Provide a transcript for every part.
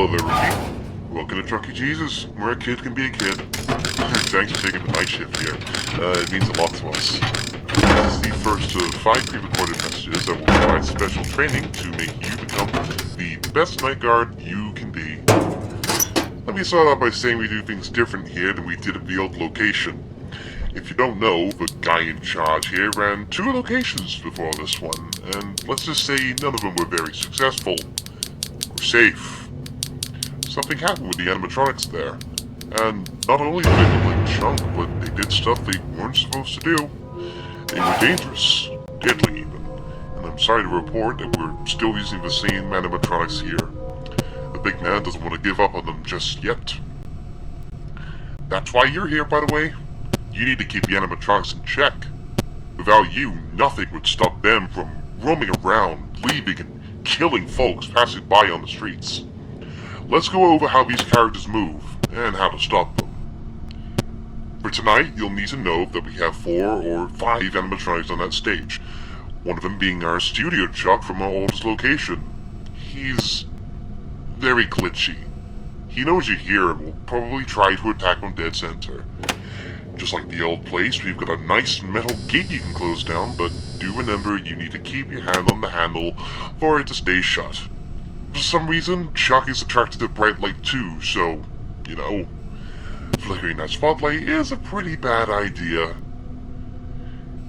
Hello there, rookie. Welcome to Chuck E. Cheese's, where a kid can be a kid. Thanks for taking the night shift here. It means a lot to us. This is the first of 5 pre-recorded messages that will provide special training to make you become the best night guard you can be. Let me start out by saying we do things different here than we did at the old location. If you don't know, the guy in charge here ran 2 locations before this one, and let's just say none of them were very successful. Or safe. Something happened with the animatronics there. And not only did they look like junk, but they did stuff they weren't supposed to do. They were dangerous. Deadly even. And I'm sorry to report that we're still using the same animatronics here. The big man doesn't want to give up on them just yet. That's why you're here, by the way. You need to keep the animatronics in check. Without you, nothing would stop them from roaming around, leaving and killing folks passing by on the streets. Let's go over how these characters move, and how to stop them. For tonight, you'll need to know that we have 4 or 5 animatronics on that stage. One of them being our studio Chuck from our oldest location. He's very glitchy. He knows you're here and will probably try to attack on dead center. Just like the old place, we've got a nice metal gate you can close down, but do remember you need to keep your hand on the handle for it to stay shut. For some reason, Chuck is attracted to bright light too, so, you know, flickering that spotlight is a pretty bad idea.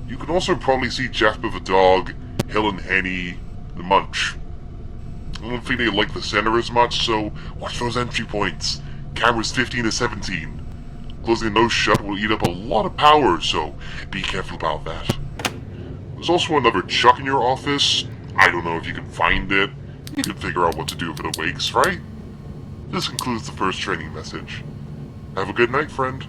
You can also probably see Jasper the dog, Helen Henny, the Munch. I don't think they like the center as much, so watch those entry points. Cameras 15 to 17. Closing those shut will eat up a lot of power, so be careful about that. There's also another Chuck in your office. I don't know if you can find it. You can figure out what to do if it awakes, right? This concludes the first training message. Have a good night, friend.